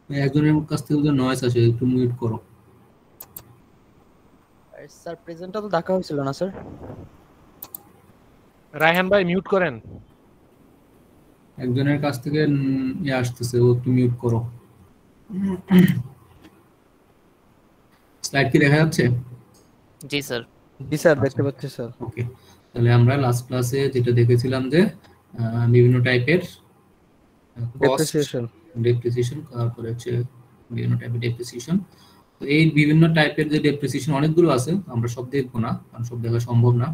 একজনের কাছ থেকে যে নয়েজ আসে একটু মিউট করো। স্যার প্রেজেন্টটা তো দেখা হয়েছিল না স্যার। রায়হান ভাই মিউট করেন। একজনের কাছ থেকে ইয়ে আসতেছে, ও একটু মিউট করো। স্লাইড কি দেখা যাচ্ছে? জি স্যার। জি স্যার দেখতে পাচ্ছি স্যার। ওকে, তাহলে আমরা লাস্ট ক্লাসে যেটা দেখেছিলাম যে বিভিন্ন টাইপের ডেপ্রিসিয়েশন, তারপরে হচ্ছে বিভিন্ন টাইপের ডেপ্রিসিয়েশন। তো এই বিভিন্ন টাইপের যে ডেপ্রিসিয়েশন অনেকগুলো আছে, আমরা সব দেখবো না কারণ সব দেখা সম্ভব না।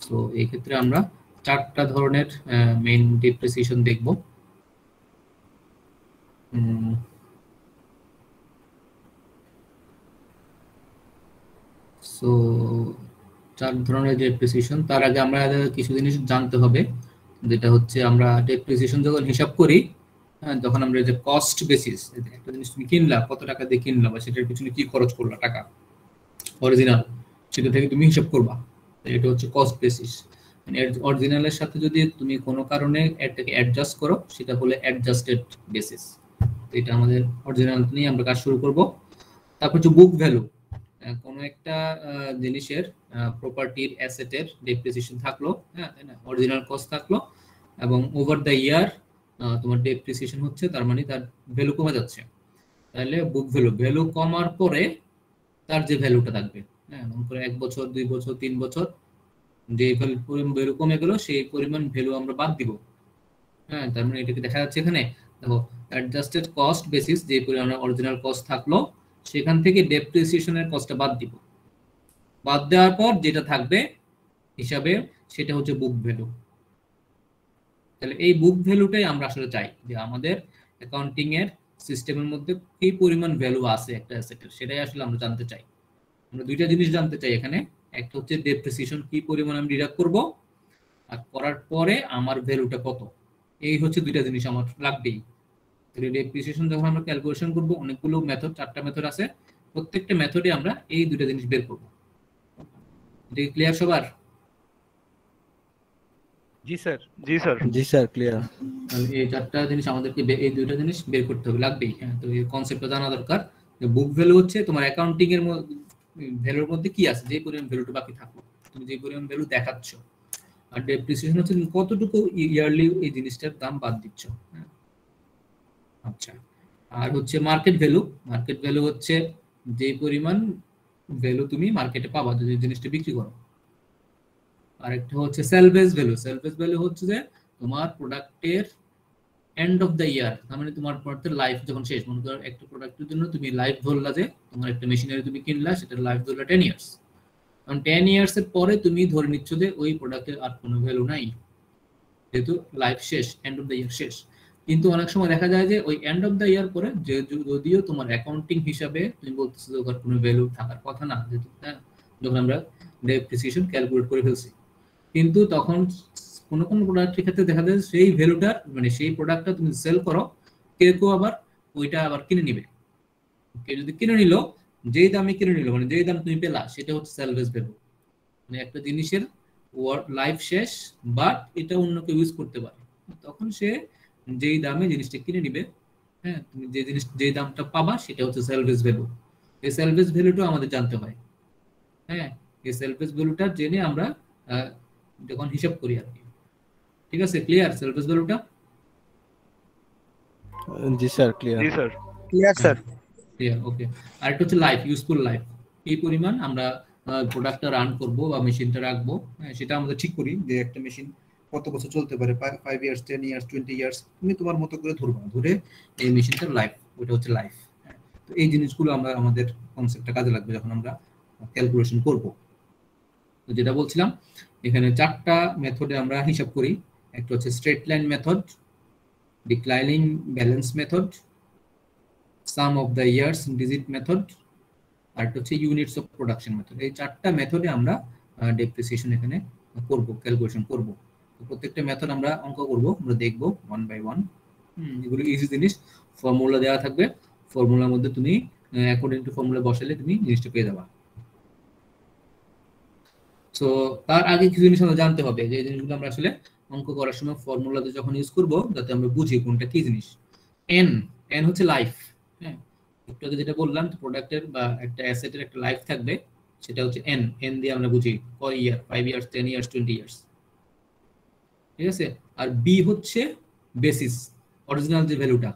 তো এই ক্ষেত্রে আমরা 4টা ধরনের মেইন ডেপ্রিসিয়েশন দেখব। সো 4 ধরনের ডেপ্রিসিয়েশন। তার আগে আমরা কিছু জিনিস জানতে হবে, যেটা হচ্ছে আমরা ডেপ্রিসিয়েশন যখন হিসাব করি, তখন আমরা যে কস্ট বেসিস, একটা জিনিস তুমি কিনলা, কত টাকা দিয়ে কিনলা বা সেটার পিছনে কি খরচ করলা টাকা অরিজিনাল, সেটা থেকে তুমি হিসাব করবা। এটা হচ্ছে কস্ট বেসিস। মানে অরিজিনালের সাথে যদি তুমি কোনো কারণে এটাকে অ্যাডজাস্ট করো, সেটা হলো অ্যাডজাস্টেড বেসিস। তো এটা আমাদের অরিজিনাল নিয়ে আমরা কাজ শুরু করব। তারপর হচ্ছে বুক ভ্যালু। কোনো একটা জিনিসের প্রপার্টির অ্যাসেটের ডেপ্রিসিয়েশন থাকলো, হ্যাঁ তাই না, অরিজিনাল কস্ট থাকলো, এবং ওভার দ্য ইয়ার তোমার ডেপ্রিসিয়েশন হচ্ছে, তার মানে তার ভ্যালু কমে যাচ্ছে। তাহলে বুক ভ্যালু কমার পরে তার যে ভ্যালুটা থাকবে, হ্যাঁ মনে করে 1 বছর 2 বছর 3 বছর যে ভ্যালু কমে গেল, সেই পরিমাণ ভ্যালু আমরা বাদ দিব। হ্যাঁ, তার মানে এটাকে দেখা যাচ্ছে এখানে দেখো, অ্যাডজাস্টেড কস্ট বেসিস, যে পরিমাণ অরিজিনাল কস্ট থাকলো সেখান থেকে ডেপ্রিসিয়েশনের কস্টটা বাদ দিব। বাদ দেওয়ার পর যেটা থাকবে হিসাবে, সেটা হচ্ছে বুক ভ্যালু। তাহলে এই বুক ভ্যালুটাই আমরা আসলে চাই, যে আমাদের অ্যাকাউন্টিং এর সিস্টেমের মধ্যে কি পরিমাণ ভ্যালু আছে একটা অ্যাসেটের, সেটাই আসলে আমরা জানতে চাই। আমরা দুইটা জিনিস জানতে চাই এখানে, একটা হচ্ছে ডেপ্রিসিয়েশন কি পরিমাণ আমি ডিডাক্ট করব, আর করার পরে আমার ভ্যালুটা কত। এই হচ্ছে দুইটা জিনিস আমার লাগবেই। ডেপ্রিসিয়েশন যখন আমরা ক্যালকুলেশন করব, অনেকগুলো মেথড, 4টা মেথড আছে, প্রত্যেকটা মেথডে আমরা এই দুইটা জিনিস বের করব। এটা ক্লিয়ার সবার? জি স্যার। জি স্যার। জি স্যার ক্লিয়ার। এই 4টা জিনিস আমাদেরকে, এই দুইটা জিনিস বের করতে হবে, লাগবেই। হ্যাঁ, তো এই কনসেপ্টটা জানা দরকার যে বুক ভ্যালু হচ্ছে তোমার অ্যাকাউন্টিং এর ভ্যালুর মধ্যে কি আছে, যে পরিমাণ ভ্যালুটা বাকি থাকলো, তুমি যে পরিমাণ ভ্যালু দেখাচ্ছ। আর ডেপ্রিসিয়েশন হচ্ছে তুমি কতটুকু ইয়ারলি এই জিনিসটার দাম বাদ দিচ্ছ। আচ্ছা, আর হচ্ছে মার্কেট ভ্যালু। মার্কেট ভ্যালু হচ্ছে যে পরিমাণ ভ্যালু তুমি মার্কেটে পাবা যদি জিনিসটা বিক্রি করো। আর একটা হচ্ছে সেলভেজ ভ্যালু। সেলভেজ ভ্যালু হচ্ছে যে তোমার প্রোডাক্টের এন্ড অফ দ্য ইয়ার, তার মানে তোমার প্রোডাক্টের লাইফ যখন শেষ। মনে করো একটা প্রোডাক্টের জন্য তুমি লাইফ ধরলা, যে তোমার একটা মেশিনারি তুমি কিনলা, সেটার লাইফ ধরলা 10 ইয়ার্স। কারণ 10 ইয়ার্স এর পরে তুমি ধরে নিচ্ছ যে ওই প্রোডাক্টের আর কোনো ভ্যালু নাই, যেহেতু লাইফ শেষ, এন্ড অফ দ্য ইয়ার শেষ। কিন্তু অনেক সময় দেখা যায় যে ওই এন্ড অফ দ্য ইয়ার পরে যে যদিও তোমার অ্যাকাউন্টিং হিসাবে তুমি বলতেছো যে ওর কোনো ভ্যালু থাকার কথা না, যেহেতু যখন আমরা ডেপ্রিসিয়েশন ক্যালকুলেট করে ফেলছি, কিন্তু তখন কোন কোন প্রোডাক্টের ক্ষেত্রে দেখা যায় সেই ভ্যালুটার, মানে সেই প্রোডাক্টটা তুমি সেল করো, কেউ আবার ওইটা আবার কিনে নিবে। কেউ যদি কিনে নিল, যেই দামে কিনে নিল, মানে যেই দাম তুমি পেলা, সেটা হচ্ছে সেলভেজ ভ্যালু। মানে একটা জিনিসের লাইফ শেষ, বাট এটা অন্য কেউ ইউজ করতে পারে, তখন সে যেই দামে জিনিসটা কিনে নিবে, হ্যাঁ তুমি যে জিনিস যে দামটা পাবা, সেটা হচ্ছে সেলভেজ ভ্যালু। এই সেলভেজ ভ্যালুটা আমাদের জানতে হয়। হ্যাঁ, এই সেলভেজ ভ্যালুটা জেনে আমরা যখন হিসাব করি আর কি। ঠিক আছে, ক্লিয়ার সেলভেজ ভ্যালুটা? জি স্যার ক্লিয়ার। জি স্যার। Clear sir. ক্লিয়ার, ওকে। আর একটা হচ্ছে লাইফ, ইউজফুল লাইফ। এই পরিমাণ আমরা প্রোডাক্টটা রান করব বা মেশিনটা রাখবো, সেটা আমরা ঠিক করি যে একটা মেশিন কত বছর চলতে পারে, 5 ইয়ার্স 10 ইয়ার্স 20 ইয়ার্স, তুমি তোমার মতো করে ধরবা, ধরে এই মেশিনটার লাইফ, ওটা হচ্ছে লাইফ। তো এই জিনিসগুলো আমরা আমাদের কনসেপ্টটা কাজে লাগবে যখন আমরা ক্যালকুলেশন করব। তো যেটা বলছিলাম, এখানে 4টা মেথডে আমরা হিসাব করি। একটা হচ্ছে straight line method, declining balance method, sum of the years digit method, আর হচ্ছে ইউনিটস অফ প্রোডাকশন মেথড। এই 4টা মেথডে আমরা ডেপ্রিসিয়েশন এখানে করব, ক্যালকুলেশন করব। তো প্রত্যেকটা মেথড আমরা অঙ্ক করব, আমরা দেখব ওয়ান বাই ওয়ান। এগুলো ইজি জিনিস, ফর্মুলা দেওয়া থাকবে, ফর্মুলার মধ্যে তুমি অ্যাকর্ডিং টু ফর্মুলা বসালে তুমি জিনিসটা পেয়ে যাবা। সো তার আগে কিছু জিনিস আমরা জানতে হবে, যে জিনিসগুলো আমরা আসলে অঙ্ক করার সময় ফর্মুলাতে যখন ইউজ করব, যাতে আমরা বুঝি কোনটা কি জিনিস। এন এন হচ্ছে লাইফ। হ্যাঁ, একটু আগে যেটা বললাম প্রোডাক্টের বা একটা অ্যাসেটের একটা লাইফ থাকবে, সেটা হচ্ছে এন। এন দিয়ে আমরা বুঝি কয় ইয়ার, 5 ইয়ার্স, 10 ইয়ার্স, 20 ইয়ার্স। ঠিক আছে। আর বি হচ্ছে বেসিস, অরিজিনাল যে ভ্যালুটা,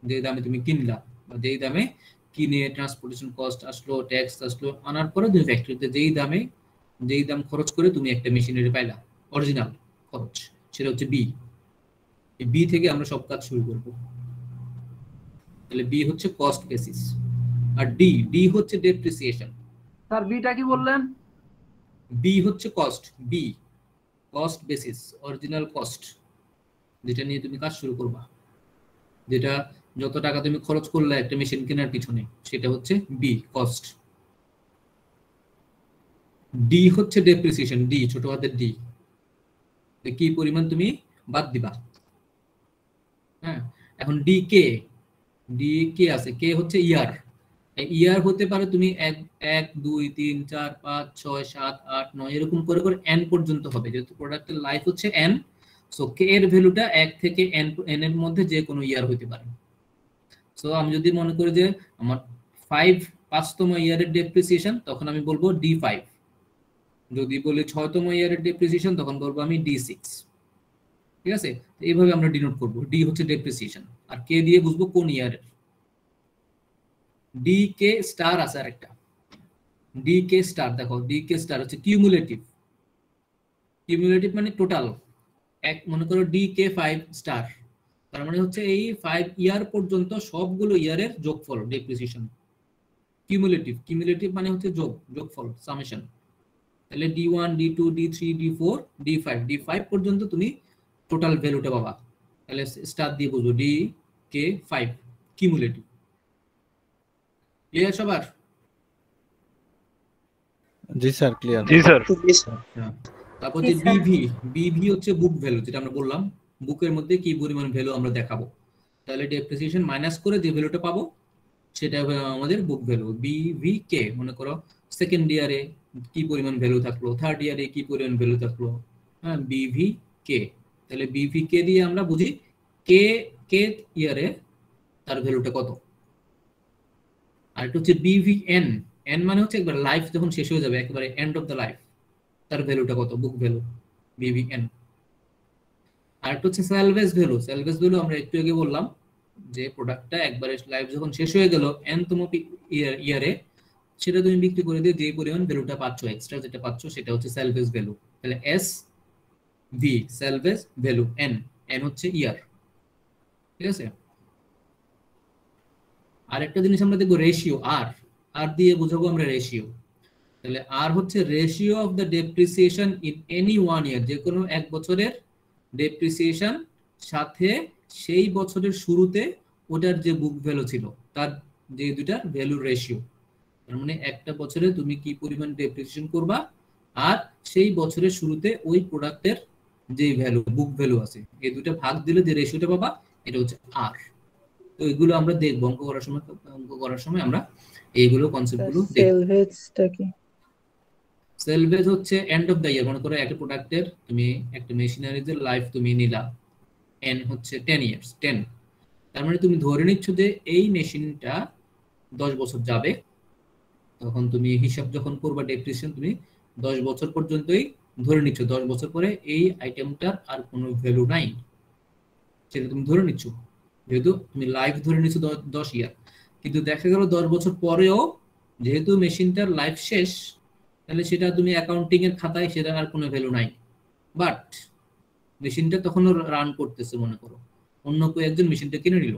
যে দামে তুমি কিনলা বা যেই দামে কিনে ট্রান্সপোর্টেশন কস্ট আসলো, ট্যাক্স আসলো, আনার পরে তুমি ফ্যাক্টরিতে যেই দাম খরচ করে তুমি একটা মেশিনারি পাইলা, অরিজিনাল খরচ, সেটা হচ্ছে বি। এই বি থেকে আমরা সব কাজ শুরু করব। তাহলে বি হচ্ছে কস্ট বেসিস। আর ডি, ডি হচ্ছে ডেপ্রিসিয়েশন। স্যার বিটা কি বললেন? বি হচ্ছে cost, B cost basis, original cost, যেটা নিয়ে তুমি কাজ শুরু করবা, যেটা যত টাকা তুমি খরচ করলে একটা মেশিন কেনার পিছনে, সেটা হচ্ছে বি কস্ট। ডি হচ্ছে ডেপ্রিসিয়েশন, ডি ছোট হাতের ডি, কি পরিমাণ তুমি বাদ দিবা। হ্যাঁ, এখন ডি কে, ডি কে আছে, কে হচ্ছে ইয়ার। ইয়ার হতে পারে তুমি 1 2 3 4 5 6 7 8 9 এরকম করে করে এন পর্যন্ত হবে, যেহেতু প্রোডাক্টের লাইফ হচ্ছে এন। সো কে এর ভ্যালুটা 1 থেকে এন এর মধ্যে যে কোনো ইয়ার হতে পারে। সো আমি যদি মনে করি যে আমার 5তম ইয়ারের ডেপ্রিসিয়েশন, তখন আমি বলবো D5। যদি বলি 6তম ইয়ারের ডেপ্রিসিয়েশন, তখন বলবো আমি D6। ঠিক আছে, এইভাবে আমরা ডিনোট করব। ডি হচ্ছে ডেপ্রিসিয়েশন, আর কে দিয়ে বুঝবো কোন ইয়ারের। ডি কে স্টার আছে আরেকটা, ডি কে স্টার। দেখো ডি কে স্টার হচ্ছে কিউমুলেটিভ। কিউমুলেটিভ মানে টোটাল, এক মনে করো ডি কে 5 স্টার, তার মানে হচ্ছে এই 5 ইয়ার পর্যন্ত সবগুলো ইয়ারের যোগফল ডেপ্রিসিয়েশন। কিউমুলেটিভ, কিউমুলেটিভ মানে হচ্ছে যোগফল, সামেশন। তাহলে D1 D2 D3 D4 D5, D5 পর্যন্ত তুমি টোটাল ভ্যালুটা পাবা। তাহলে স্টার দিয়ে বুঝবো ডি কে 5 কিউমুলেটিভ। ক্লিয়ার সবার? জি স্যার, ক্লিয়ার। জি স্যার। তারপর যে বিভি, বিভি হচ্ছে বুক ভ্যালু, যেটা আমরা বললাম বুকের মধ্যে কি পরিমাণ ভ্যালু আমরা দেখাবো। তাহলে ডেপ্রিসিয়েশন মাইনাস করে যে ভ্যালুটা পাবো, সেটা হবে আমাদের বুক ভ্যালু। বিভি কে, মনে করো সেকেন্ড ইয়ারে কি পরিমাণ ভ্যালু থাকলো, থার্ড ইয়ারে কি পরিমাণ ভ্যালু থাকলো। হ্যাঁ, বিভি কে। তাহলে বিভি কে দিয়ে আমরা বুঝি কে কে ইয়ারে তার ভ্যালুটা কত। আর এটা হচ্ছে বিভি এন, এন মানে হচ্ছে একবার লাইফ যখন শেষ হয়ে যাবে, একেবারে এন্ড অফ দ্য লাইফ, তার ভ্যালুটা কত, বুক ভ্যালু, বিভি এন। আর একটা হচ্ছে সেলভেজ ভ্যালু। সেলভেজ ভ্যালু আমরা একটু আগে বললাম যে প্রোডাক্টটা একবারে লাইফ যখন শেষ হয়ে গেল এনতম ইয়ারে, সেটা তুমি বিক্রি করে দিয়ে যে পরিমাণ ভ্যালুটা পাচ্ছ, এক্সট্রা যেটা পাচ্ছ, সেটা হচ্ছে সেলভেজ ভ্যালু। তাহলে S V সেলভেজ value, N, N হচ্ছে ইয়ার। ঠিক আছে। আর একটা জিনিস আমরা দেখবো রেশিও, আর আর দিয়ে বুঝাবো আমরা রেশিও। তাহলে আর হচ্ছে ratio of the depreciation in any one year, যে কোনো এক বছরের ডেপ্রিসিয়েশন সাথে সেই বছরের শুরুতে ওটার যে বুক ভ্যালু ছিল, তার যে দুটার ভ্যালুর রেশিও। তার মানে একটা বছরে তুমি কি পরিমাণ ডেপ্রিসিয়েশন করবা, আর সেই বছরের শুরুতে ওই প্রোডাক্টের যে ভ্যালু, বুক ভ্যালু আছে, এই দুটো ভাগ দিলে যে রেশিওটা পাবা, এটা হচ্ছে আর। তো এগুলো আমরা দেখব অঙ্ক করার সময় আমরা এইগুলো কনসেপ্টগুলো দেখব। সেলভেজটা কি? সেলভেজ হচ্ছে এন্ড অফ দ্য ইয়ার। মনে করো একটা প্রোডাক্টের তুমি একটা মেশিনারিজের লাইফ তুমি নিলা, এন হচ্ছে 10 ইয়ার্স, 10। তার মানে তুমি ধরে নিচ্ছ যে এই মেশিনটা 10 বছর যাবে। তখন তুমি হিসাব যখন করবা ডেপ্রিসিয়েশন, তুমি 10 বছর পর্যন্তই ধরে নিচ্ছ, 10 বছর পরে এই আইটেমটার আর কোনো ভ্যালু নাই, সেটা তুমি ধরে নিচ্ছ, যেহেতু তুমি লাইফ ধরে নিচ্ছ 10 ইয়ার। কিন্তু দেখা গেল 10 বছর পরেও যেহেতু মেশিনটার লাইফ শেষ, তাহলে সেটা তুমি অ্যাকাউন্টিং এর খাতায় সেটা আর কোনো ভ্যালু নাই, বাট মেশিনটা তখনও রান করতেছে। মনে করো অন্য কেউ একজন মেশিনটা কিনে নিল,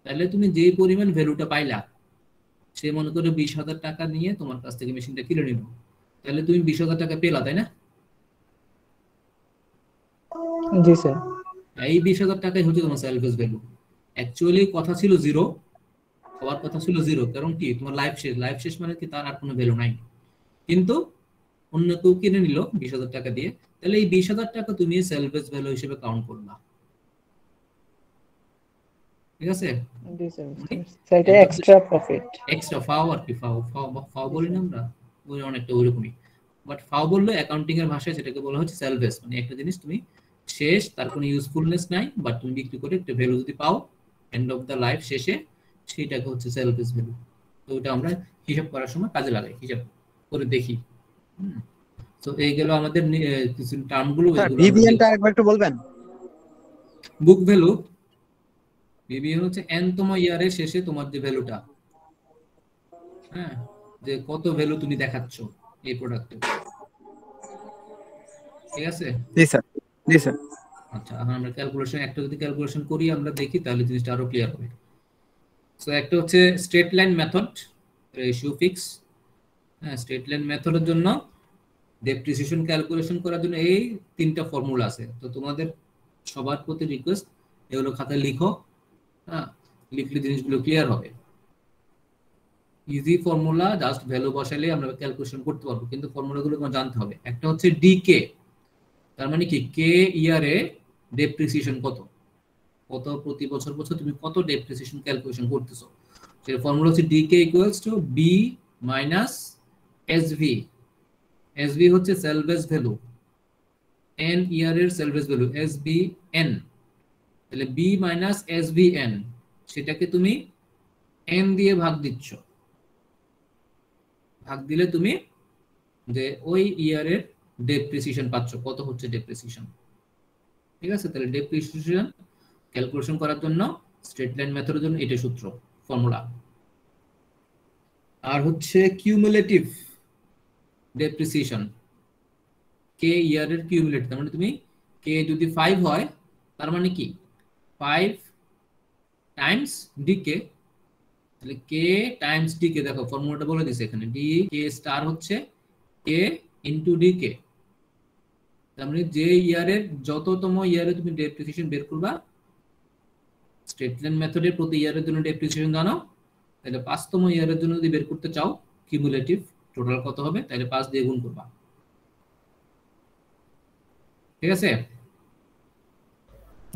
তাহলে তুমি যে পরিমাণ ভ্যালুটা পাইলা, সে মনে করো 20,000 টাকা নিয়ে তোমার কাছ থেকে মেশিনটা কিনে নিল, তাহলে তুমি 20,000 টাকা পেলা, তাই না? জি স্যার। এই 20,000 টাকাই হচ্ছে তোমার সেলভেজ ভ্যালু। অ্যাকচুয়ালি কথা ছিল জিরো, হওয়ার কথা ছিল জিরো, কারণ কি তোমার লাইফ শেষ, লাইফ শেষ মানে কি তার আর কোনো ভ্যালু নাই। কিন্তু অন্য কেউ কিনে নিল 20,000 টাকা দিয়ে, তাহলে এই 20,000 টাকা তুমি সেলভেজ ভ্যালু হিসেবে কাউন্ট করবা। ঠিক আছে, জি স্যার, এটা এক্সট্রা প্রফিট। এক্সট্রা ফাও আর কি, ফাও ফাও ফাও বলি না আমরা, ওই অনেকটা ওইরকমই। বাট ফাও বললে অ্যাকাউন্টিং এর ভাষায় সেটাকে বলা হচ্ছে সেলভেজ, মানে একটা জিনিস তুমি শেষ, তার কোনো ইউজফুলনেস নাই, বাট তুমি বিক্রি করে একটা ভ্যালু যদি পাও, এন্ড অফ দ্য লাইফ শেষে সেটাকে হচ্ছে সেল বেস ভ্যালু। তো ওটা আমরা হিসাব করার সময় কাজে লাগাই, হিসাব করে দেখি। তো এই গেল আমাদের কিছু টার্মগুলো। স্যার ভিভিএনটা আরেকবার একটু বলবেন? বুক ভ্যালু, ভিভিএন হচ্ছে এনতম ইয়ারের শেষে তোমার যে ভ্যালুটা, হ্যাঁ, যে কত ভ্যালু তুমি দেখাচ্ছ এই প্রোডাক্টে, ঠিক আছে? জি স্যার, জি স্যার। আচ্ছা, এখন আমরা ক্যালকুলেশন একটা যদি ক্যালকুলেশন করি আমরা দেখি, তাহলে জিনিসটা আরো ক্লিয়ার হবে। সো একটা হচ্ছে straight line method, ratio fix. হ্যাঁ, স্ট্রেট লাইন মেথডের জন্য ডেপ্রিসিয়েশন ক্যালকুলেশন করার জন্য এই তিনটা ফর্মুলা আছে। তো তোমাদের সবার প্রতি রিকোয়েস্ট এগুলো খাতায় লিখো, হ্যাঁ, লিখলে জিনিসগুলো ক্লিয়ার হবে। ইজি ফর্মুলা, জাস্ট ভ্যালু বসাইলে আমরা ক্যালকুলেশন করতে পারবো, কিন্তু ফর্মুলাগুলো তোমার জানতে হবে। একটা হচ্ছে ডিকে, তার মানে কি কে ইয়ারে ডেপ্রিসিয়েশন কত, কত প্রতি বছর বছর তুমি কত ডেপ্রিসিয়েশন ক্যালকুলেশন করতেছো। সেটা ফর্মুলা হচ্ছে DK equals to B minus SV. SV হচ্ছে সেল বেস ভ্যালু, এন ইয়ারের salvage value SV N. তাহলে বি মাইনাস এসবি এন, সেটাকে তুমি এন দিয়ে ভাগ দিচ্ছ। ভাগ দিলে তুমি যে ওই ইয়ারের ডেপ্রিসিয়েশন পাচ্ছ, কত হচ্ছে ডেপ্রিসিয়েশন। ঠিক আছে? তাহলে ডেপ্রিসিয়েশন ক্যালকুলেশন করার জন্য স্ট্রেট লাইন মেথডের জন্য এটা সূত্র, ফর্মুলা। আর হচ্ছে কিউমুলেটিভ ডেপ্রিসিয়েশন, কে ইয়ারের কিউমুলেটিভ। তার মানে তুমি কে যদি 5 হয়, তার মানে কি 5 টাইমস ডিকে, তাহলে কে টাইমস ডিকে। দেখো ফর্মুলাটা বলে দিছে এখানে, ডি কে স্টার হচ্ছে কে ইনটু ডিকে। তার মানে যে ইয়ারের যততম ইয়ারে তুমি ডেপ্রিসিয়েশন বের করবা, স্ট্রেট লাইন মেথডে প্রতি ইয়ারের জন্য ডেপ্রিসিয়েশন জানো, তাহলে 5তম ইয়ারের জন্য যদি বের করতে চাও কিউমুলেটিভ টোটাল কত হবে, তাহলে 5 দিয়ে গুণ করবা। ঠিক আছে?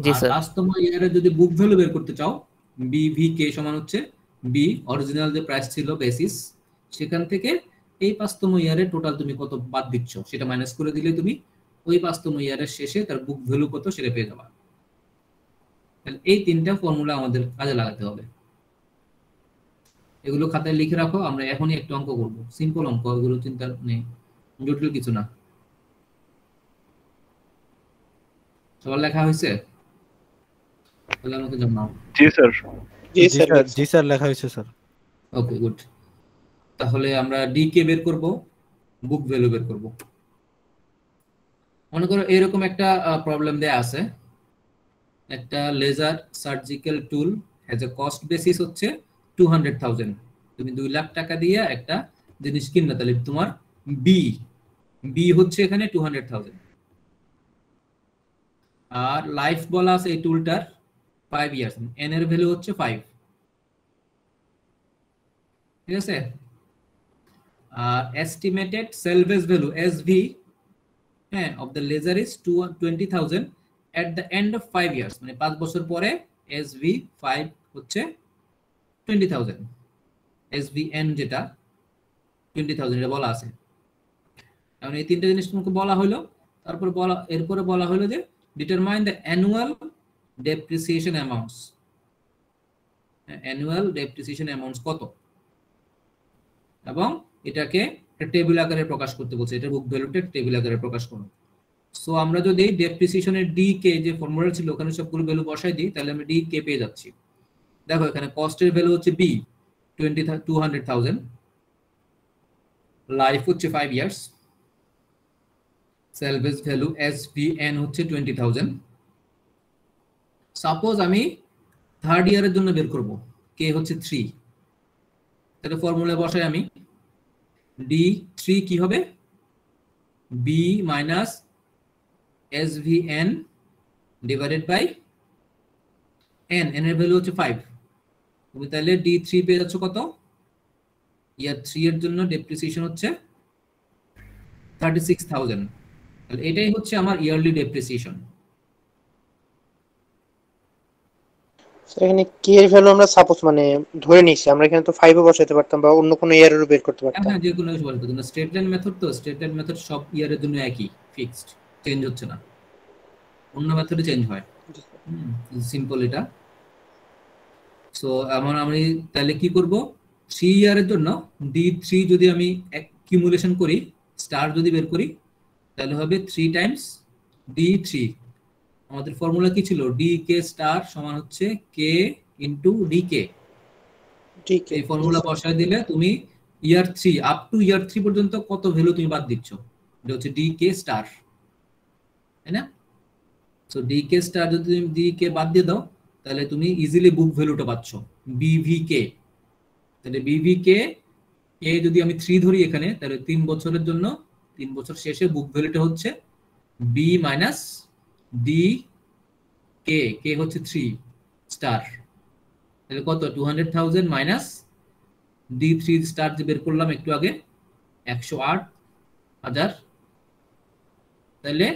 জি স্যার। 5তম ইয়ারে যদি বুক ভ্যালু বের করতে চাও, বিভিকে সমান হচ্ছে বি অরিজিনাল যে প্রাইস ছিল বেসিস, সেখান থেকে এই 5তম ইয়ারে টোটাল তুমি কত বাদ দিচ্ছ সেটা মাইনাস করে দিলে তুমি ওই 5তম ইয়ারের শেষে তার বুক ভ্যালু কত সেটা পেয়ে যাবা। তাহলে এই তিনটা ফর্মুলা আমাদের কাজে লাগাতে হবে। এগুলো খাতায় লিখে রাখো, আমরা এখনই একটা অঙ্ক করব, সিম্পল অঙ্ক, এগুলো চিন্তা নেই, জটিল কিছু না। সবার লেখা হয়েছে? তাহলে আমাকে জানাও। জি স্যার। জি স্যার, জি স্যার লেখা হয়েছে স্যার। Okay good. তাহলে আমরা ডি কে বের করব, বুক ভ্যালু বের করব। মনে করো এরকম একটা প্রবলেম দেয়া আছে, একটা laser surgical tool has a cost basis হচ্ছে 200,000। তুমি 2 লাখ টাকা দিয়ে একটা জিনিস কিনলে, তাহলে তোমার বি বি হচ্ছে এখানে 200,000। আর লাইফ বলা আছে এই টুলটার 5 ইয়ার্স, এন এর ভ্যালু হচ্ছে 5। ঠিক আছে? আর এস্টিমেটেড সেলভেজ ভ্যালু এসভি, হ্যাঁ, of the laser is 20,000 at the end of 5 years, মানে 5 বছর পরে এসভি 5 হচ্ছে 20,000, এসভিএন যেটা 20,000 এটা বলা আছে। এখন এই তিনটা জিনিস তোমাকে বলা হলো, তারপর এরপরে বলা হলো যে determine the annual depreciation amounts. Annual depreciation amounts কত, এবং এটাকে একটা টেবিল আকারে প্রকাশ করতে বলছে, এটা বুক ভ্যালুটা টেবিল আকারে প্রকাশ করো। সো আমরা যদি ডেপ্রিসিয়েশনের ডি কে যে ফর্মুলা ছিল ওখানে সবগুলো ভ্যালু বসাই দিই, তাহলে আমরা ডি কে পেয়ে যাচ্ছি। দেখো এখানে কস্টের ভ্যালু হচ্ছে বি 200,000, লাইফ হচ্ছে 5 ইয়ার্স, সেলভেজ ভ্যালু এসভিএন হচ্ছে 20,000। সাপোজ আমি থার্ড ইয়ারের জন্য বের করব, কে হচ্ছে 3, তাহলে ফর্মুলা বসাই আমি, D3 কি হবে, B minus SVN divided by N, N এর ভ্যালু হচ্ছে 5। তুমি তাহলে D3 পেয়ে যাচ্ছ কত, ইয়ার 3 এর জন্য ডেপ্রিসিয়েশন হচ্ছে 36,000। তাহলে এটাই হচ্ছে আমার ইয়ারলি ডেপ্রিসিয়েশন। এখানে কি এর ভ্যালু আমরা সাপোজ মানে ধরে নিছি, আমরা এখানে তো 5 ও বসাতে পারতাম বা অন্য কোনো ইয়ারেরও বের করতে পারতাম। হ্যাঁ, যে কোনো কিছু বলতে, কিন্তু স্ট্রেট লাইন মেথড তো, স্ট্রেট লাইন মেথড সব ইয়ারের জন্য একই, ফিক্সড, চেঞ্জ হচ্ছে না, অন্য মেথডে চেঞ্জ হয়। সিম্পল এটা। সো এখন আমি তাহলে কি করব, 3 ইয়ারের জন্য D3 যদি আমি অ্যাকুমুলেশন করি, স্টার যদি বের করি, তাহলে হবে 3 টাইমস D3। আমাদের ফর্মুলা কি ছিল, DK স্টার সমান হচ্ছে K ইনটু DK। ঠিক এই ফর্মুলা বসায় দিলে তুমি ইয়ার 3 আপ টু ইয়ার 3 পর্যন্ত কত ভ্যালু তুমি বাদ দিচ্ছ, এটা হচ্ছে DK স্টার, তাই না? সো DK স্টার যদি তুমি DK বাদ দিয়ে দাও, তাহলে তুমি ইজিলি বুক ভ্যালুটা পাচ্ছ BVK। তাহলে BVK কে যদি আমি 3 ধরি এখানে, তাহলে 3 বছরের জন্য 3 বছর শেষে বুক ভ্যালুটা হচ্ছে B মাইনাস DK, কে হচ্ছে 3 স্টার, তাহলে কত 200,000 মাইনাস D3 স্টার যে বের করলাম একটু আগে 108,000, তাহলে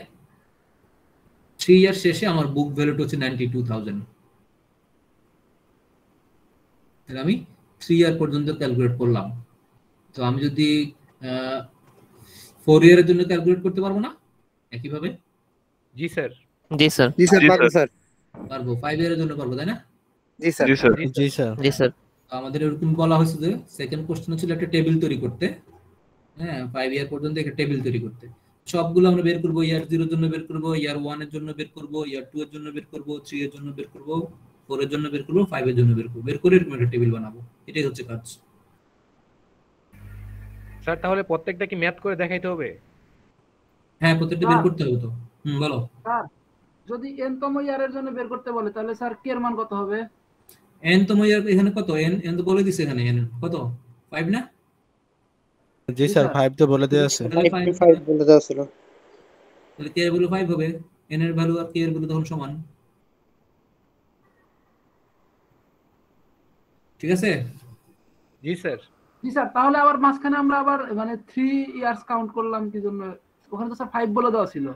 3 ইয়ার শেষে আমার বুক ভ্যালুটা হচ্ছে 92,000। তাহলে আমি 3 ইয়ার পর্যন্ত ক্যালকুলেট করলাম। তো আমি যদি 4 ইয়ারের জন্য ক্যালকুলেট করতে পারবো না একইভাবে? জি স্যার। জি স্যার। জি স্যার পারবো স্যার। পারবো, 5 ইয়ারের জন্য পারবো, তাই না? জি স্যার। জি স্যার। জি স্যার। আমাদের এরকম বলা হয়েছে যে সেকেন্ড কোশ্চেন ছিল একটা টেবিল তৈরি করতে, হ্যাঁ 5 ইয়ার পর্যন্ত একটা টেবিল তৈরি করতে। সবগুলো আমরা বের করব, ইয়ার 0 এর জন্য বের করব, ইয়ার 1 এর জন্য বের করব, ইয়ার 2 এর জন্য বের করব, 3 এর জন্য বের করব, 4 এর জন্য বের করব, 5 এর জন্য বের করব, বের করে এরকম একটা টেবিল বানাবো। এটাই হচ্ছে কাজ। স্যার তাহলে প্রত্যেকটা কি ম্যাথ করে দেখাইতে হবে? হ্যাঁ প্রত্যেকটা বের করতে হবে তো। বলো। স্যার যদি n তম ইয়ারের জন্য বের করতে বলে তাহলে স্যার k এর মান কত হবে? n তম ইয়ার এখানে কত, n তো বলে দিছে এখানে, n কত 5 না? জি স্যার 5 তো বলে দেওয়া আছে। 5 বলে দেওয়া ছিল। তাহলে k এর ভ্যালু 5 হবে, n এর ভ্যালু আর k এর ভ্যালু তখন সমান, ঠিক আছে? জি স্যার। জি স্যার, তাহলে আবার মাঝখানে আমরা আবার মানে 3 ইয়ার্স কাউন্ট করলাম কি জন্য? ওখানে তো স্যার 5 বলে দেওয়া ছিল।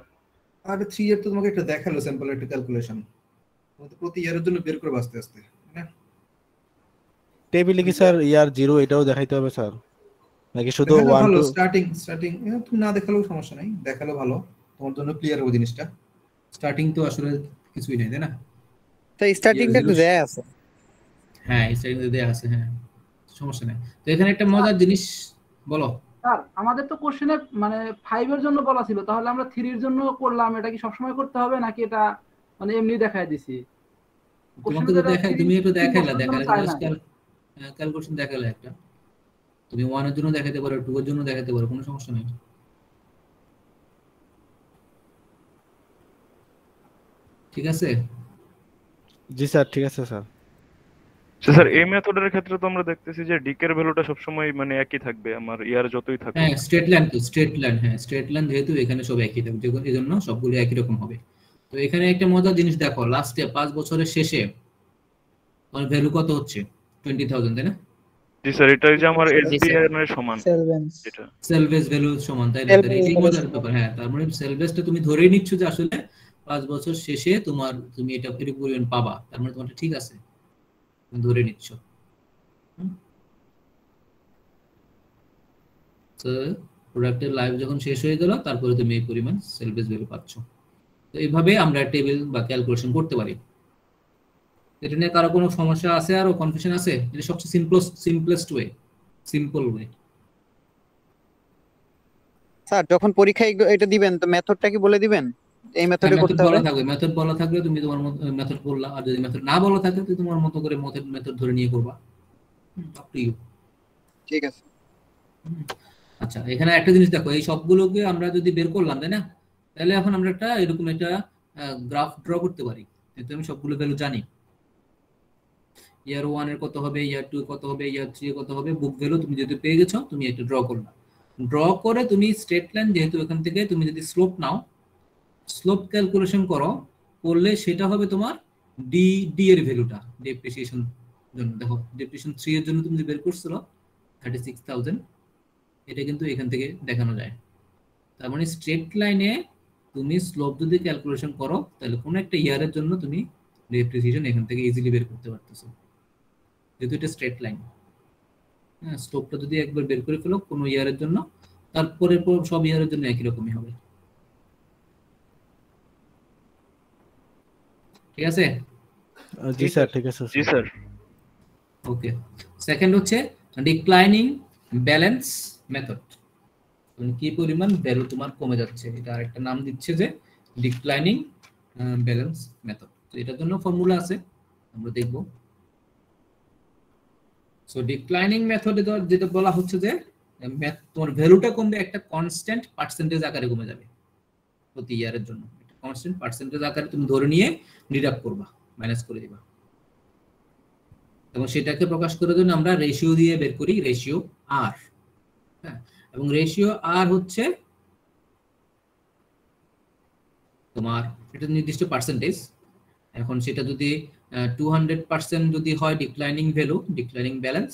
আর 3 ইয়ার তো তোমাকে একটা দেখালো স্যাম্পল একটা ক্যালকুলেশন, তোমাকে প্রতি ইয়ারের জন্য বের করবে আস্তে আস্তে, না? টেবিলে কি স্যার ইয়ার 0 এটাও দেখাইতে হবে স্যার, নাকি শুধু 1 ভালো 2? স্টার্টিং তুমি না দেখালেও সমস্যা নাই, দেখালো ভালো, তোমার জন্য ক্লিয়ার হবে জিনিসটা। স্টার্টিং তো আসলে কিছুই নাই, তাই না? তো স্টার্টিংটা একটু দেয়া আছে। হ্যাঁ স্টার্টিং দেয়া আছে, হ্যাঁ সমস্যা নাই। তো এখানে একটা মজার জিনিস, বলো। স্যার আমাদের তো কোশ্চেনে মানে 5 এর জন্য বলা ছিল, তাহলে আমরা 3 এর জন্য করলাম, এটা কি সবসময় করতে হবে নাকি এটা মানে এমনি দেখায় দিছি? তোমাকে তো দেখাই, তুমি একটু দেখাইলা ক্যালকুলেশন দেখাইলা একটা, তুমি 1 এর জন্য দেখাতে পারো, 2 এর জন্য দেখাতে পারো, কোনো সমস্যা নেই, ঠিক আছে? জি স্যার ঠিক আছে স্যার। স্যার এই মেথডের ক্ষেত্রে তো আমরা দেখতেছি যে ডিক এর ভ্যালুটা সবসময় মানে একই থাকবে আমার ইয়ার যতই থাকুক। হ্যাঁ স্ট্রেট লাইন, হ্যাঁ স্ট্রেট লাইন যেহেতু এখানে সব একই থাকবে, এই জন্য সবগুলো একই রকম হবে। তো এখানে একটা মজার জিনিস দেখো, লাস্টে 5 বছরের শেষে আমার ভ্যালু কত হচ্ছে 20,000, তাই না? জি স্যার, এটা যে আমার এসবিআই এর সমান সেলভেন্স এটা সেলভেজ ভ্যালু সমান, তাই না? তাহলে এই মজার ব্যাপার, হ্যাঁ তার মানে সেলভেজটা তুমি ধরেই নিচ্ছ যে আসলে 5 বছর শেষে তুমি এটা এরকম পরিমাণ পাবা, তার মানে তোমারটা ঠিক আছে, তুমি ধরে নিচ্ছ। তো প্রোডাক্টের লাইফ যখন শেষ হয়ে গেল, তারপরে তুমি এই পরিমাণ সেলভেজ ভ্যালু পাচ্ছ। তো এইভাবে আমরা টেবিল বা ক্যালকুলেশন করতে পারি। এটা নিয়ে কারো কোনো সমস্যা আছে, আরো কনফিউশন আছে? এটা সবচেয়ে simplest way, simple way. Sir যখন পরীক্ষায় এটা দিবেন তো মেথডটা কি বলে দিবেন? এই মেথডে করতে হবে। মেথড বলা থাকলে তুমি তোমার মতো মেথড করলা, আর যদি মেথড না বলা থাকে তুমি তোমার মতো করে মেথড ধরে নিয়ে করবা, আপ টু ইউ। ঠিক আছে। আচ্ছা এখানে একটা জিনিস দেখো, এই সবগুলোকে আমরা যদি বের করলাম, তাই না? তাহলে এখন আমরা একটা এরকম একটা গ্রাফ ড্র করতে পারি, যেহেতু আমি সবগুলো ভ্যালু জানি। ইয়ার 1 এর কত হবে, ইয়ার 2 কত হবে, ইয়ার 3 কত হবে, বুক ভ্যালু তুমি যেহেতু পেয়ে গেছো, তুমি একটা ড্র করলা। ড্র করে তুমি স্ট্রেট লাইন, যেহেতু এখান থেকে তুমি যদি স্লোপ নাও, স্লোপ ক্যালকুলেশন করলে সেটা হবে তোমার ডি এর ভ্যালুটা, ডেপ্রিসিয়েশন জন্য। দেখো ডেপ্রিসিয়েশন 3 এর জন্য তুমি যে বের করছো 36,000, এটা কিন্তু এখান থেকে দেখানো যায়। তার মানে স্ট্রেট লাইনে তুমি স্লোপ যদি ক্যালকুলেশন করো, তাহলে কোনো একটা ইয়ারের জন্য তুমি ডেপ্রিসিয়েশন এখান থেকে ইজিলি বের করতে পারতেছো, যেহেতু এটা স্ট্রেট লাইন। হ্যাঁ স্লোপটা যদি একবার বের করে ফেলো কোনো ইয়ারের জন্য, তারপরে সব ইয়ারের জন্য একই রকমই হবে, ঠিক আছে? জি স্যার ঠিক আছে জি স্যার। ওকে, সেকেন্ড হচ্ছে ডিক্লাইনিং ব্যালেন্স মেথড। কি পরিমাণ ভ্যালু তোমার কমে যাচ্ছে, এটা আরেকটা নাম দিচ্ছে যে ডিক্লাইনিং ব্যালেন্স মেথড। তো এটার জন্য ফর্মুলা আছে, আমরা দেখব। সো ডিক্লাইনিং মেথডে যেটা বলা হচ্ছে যে তোমার ভ্যালুটা কমবে, একটা কনস্ট্যান্ট পার্সেন্টেজ আকারে কমে যাবে প্রতি ইয়ারের জন্য। একটা কনস্ট্যান্ট পার্সেন্টেজ আকারে তুমি ধরে নিয়ে ডিডাক্ট করবা, মাইনাস করে দিবা, এবং সেটাকে প্রকাশ করার জন্য আমরা রেশিও দিয়ে বের করি, রেশিও আর। হ্যাঁ, এবং রেশিও আর হচ্ছে তোমার এটা নির্দিষ্ট পার্সেন্টেজ। এখন সেটা যদি 200% যদি হয় ডিক্লাইনিং ভ্যালু, ডিক্লাইনিং ব্যালেন্স,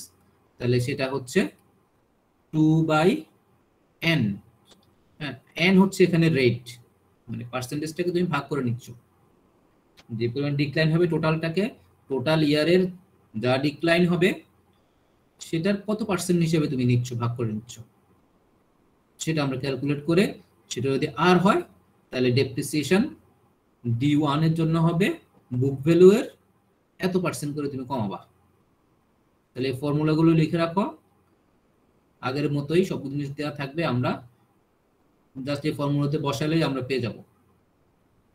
তাহলে সেটা হচ্ছে 2/n। হ্যাঁ, n হচ্ছে এখানে রেট, মানে পার্সেন্টেজটাকে তুমি ভাগ করে নিচ্ছ, যে পরিমাণ ডিক্লাইন হবে টোটালটাকে, টোটাল ইয়ারের যা ডিক্লাইন হবে সেটার কত পার্সেন্ট হিসেবে তুমি নিচ্ছ, ভাগ করে নিচ্ছ, সেটা আমরা ক্যালকুলেট করে, সেটা যদি আর হয় তাহলে ডেপ্রিসিয়েশন D1 এর জন্য হবে বুক ভ্যালু এর এত পার্সেন্ট করে তুমি কমাবা। তাহলে এই ফর্মুলাগুলো লিখে রাখো, আগের মতোই সব জিনিস দেওয়া থাকবে, আমরা জাস্ট এই ফর্মুলাতে বসালেই আমরা পেয়ে যাব।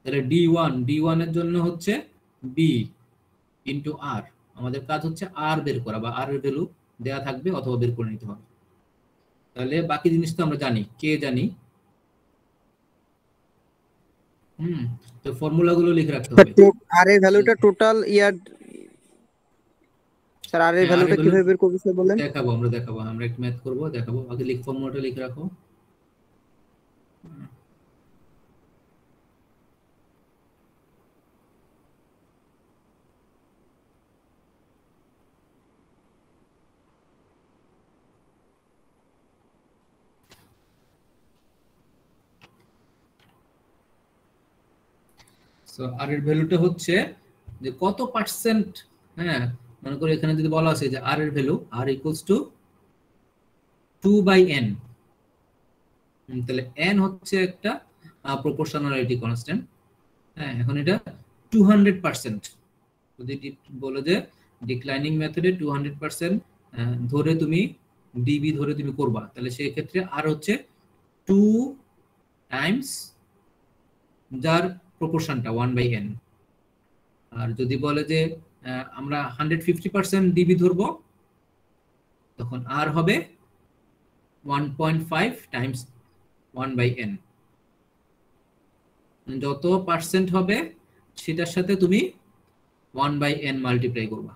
তাহলে D1 এর জন্য হচ্ছে B ইন্টু আর, আমাদের কাজ হচ্ছে আর বের করা, বা আর এর ভ্যালু দেওয়া থাকবে অথবা বের করে নিতে হবে। তাহলে বাকি জিনিস তো আমরা জানি, কে জানি। তো ফর্মুলাগুলো লিখে রাখতে হবে। আর এর ভ্যালুটা টোটাল ইয়ার, স্যার আর এর ভ্যালুটা কিভাবে বের করব স্যার বলেন? দেখাবো, আমরা একটু ম্যাথ করব, দেখাবো। আগে ফর্মুলাটা লিখে রাখো। সো আর এর ভ্যালুটা হচ্ছে যে কত পার্সেন্ট। হ্যাঁ, মনে করি এখানে যদি বলা আছে যে আর এর value R equals to 2/n, তাহলে n হচ্ছে একটা প্রপোর্শনালিটি কনস্ট্যান্ট। হ্যাঁ, এখন এটা 200%, যদি বলে যে ডিক্লাইনিং মেথডে 200% ধরে তুমি ডিবি ধরে তুমি করবা, তাহলে সেই ক্ষেত্রে আর হচ্ছে 2 টাইমস যার প্রপোর্শনটা 1/n। আর যদি বলে যে আমরা 150% ডিবি ধরবো, তখন আর হবে 1.5 টাইমস 1/n। যত পার্সেন্ট হবে সেটার সাথে তুমি 1/n মাল্টিপ্লাই করবা।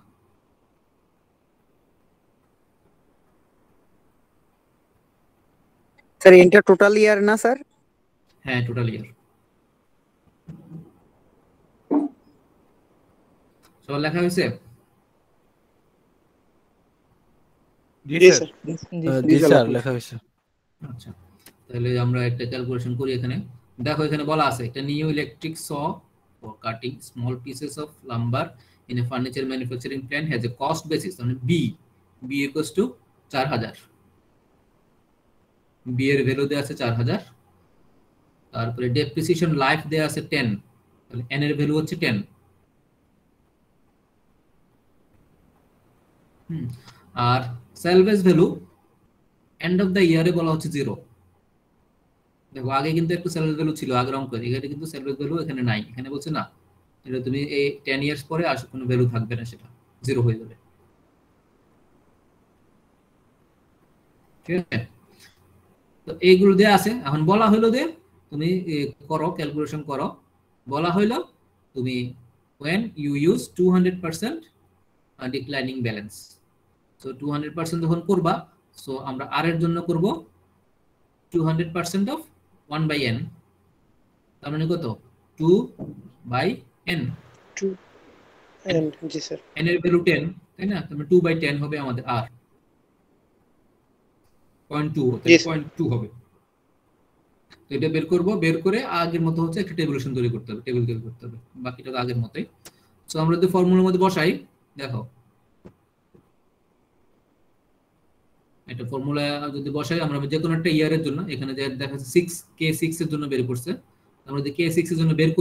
স্যার এটা টোটাল ইয়ার না স্যার? হ্যাঁ, টোটাল ইয়ার। সব লেখা হয়েছে? জি জি স্যার। স্যার। জি স্যার, লেখা হয়েছে। আচ্ছা, তাহলে আমরা একটা ক্যালকুলেশন করি। এখানে দেখো, এখানে বলা আছে একটা new electric saw for cutting small pieces of lumber in a furniture manufacturing plant has a cost basis, মানে বি ইকুয়ালস টু 4000। বি এর ভ্যালু দেয়া আছে 4000, তারপরে ডেপ্রিসিয়েশন লাইফ দেয়া আছে 10, তাহলে এন এর ভ্যালু হচ্ছে 10। আর salvage value end of the ইয়ারে বলা হচ্ছে 0। দেখো, আগে কিন্তু একটু সেলভেজ ভ্যালু ছিল আগের অঙ্কে, এখানে কিন্তু সেলভেজ ভ্যালু এখানে নাই। এখানে বলছে না, এটা তুমি এই 10 ইয়ার্স পরে আর কোনো ভ্যালু থাকবে না, সেটা 0 হয়ে যাবে। ঠিক আছে, তো এইগুলো দেয়া আছে। এখন বলা হলো যে তুমি করো, ক্যালকুলেশন করো। বলা হলো তুমি when you use 200% declining balance, so 200% যখন করবা, সো আমরা আর এর জন্য করব 200% অফ 1/n, তার মানে কত? 2/n। জি স্যার। n এর ভ্যালু 10, তাই না? তার মানে 2/10 হবে আমাদের আর 0.2, 0.2 হবে। তো এটা বের করব, বের করে আগের মতো হচ্ছে একটা টেবিলেশন তৈরি করতে হবে, টেবিল তৈরি করতে হবে, বাকিটা তো আগের মতোই। সো আমরা যদি ফর্মুলার মধ্যে বসাই, দেখো একটা ফর্মুলা যদি বসাই আমরা যে কোনো একটা ইয়ারের জন্য, এখানে যে দেখা যাচ্ছে 6K6 এর জন্য বের করছে, আমরা যদি K6 এর জন্য বের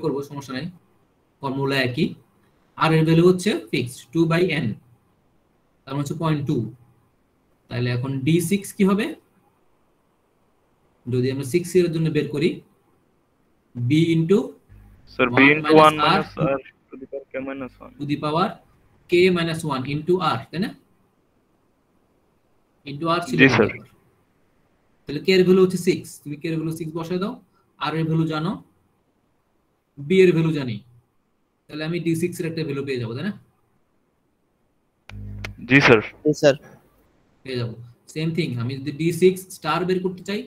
করব, সমস্যা নাই, ফর্মুলা একই। আর এর ভ্যালু হচ্ছে ফিক্সড 2/n, তার মানে হচ্ছে 0.2। তাহলে এখন d6 কি হবে? যদি আমরা 6 এর জন্য বের করি, b into sir b 1 into minus 1 r minus r to the power k minus 1 to the power k minus 1 into r, তাই না? ইনটু r ছিল জি স্যার। আবার। তাহলে k এর ভ্যালু হচ্ছে 6, তুমি k এর ভ্যালু 6 বসায় দাও, r এর ভ্যালু জানো, b এর ভ্যালু জানি, তাহলে আমি d6 এর একটা ভ্যালু পেয়ে যাব, তাই না? জি স্যার। জি স্যার। পেয়ে যাব। সেম থিং, আমি যদি d6 স্টার বের করতে চাই,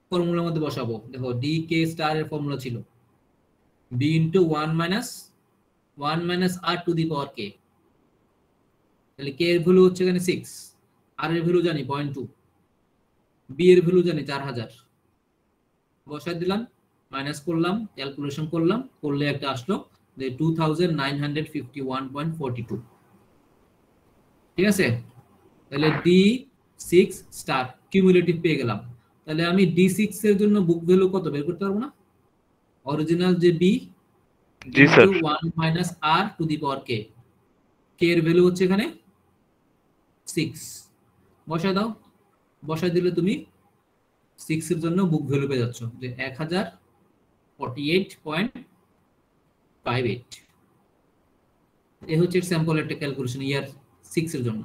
ফর্মুলার মধ্যে বসাবো। দেখো dk স্টার এর ফর্মুলা ছিল b into 1 minus r to the power k। তাহলে k এর ভ্যালু হচ্ছে এখানে 6, r এর ভ্যালু জানি 0.2, b এর ভ্যালু জানি 4000, বসায় দিলাম, মাইনাস করলাম, ক্যালকুলেশন করলাম, করলে একটা আসলো যে 2951.42। ঠিক আছে? তাহলে d6 স্টার কিউমুলেটিভ পেয়ে গেলাম। তাহলে আমি d6 এর জন্য বুক ভ্যালু কত বের করতে পারবো না? অরিজিনাল যে b G sir. 1 minus r to the power k, k এর ভ্যালু হচ্ছে এখানে 6, বসায় দাও, বসায় দিলে তুমি 6 এর জন্য বুক ভ্যালু পেয়ে যাচ্ছ যে 1048.58। এই হচ্ছে স্যাম্পল একটা ক্যালকুলেশন ইয়ার 6 এর জন্য।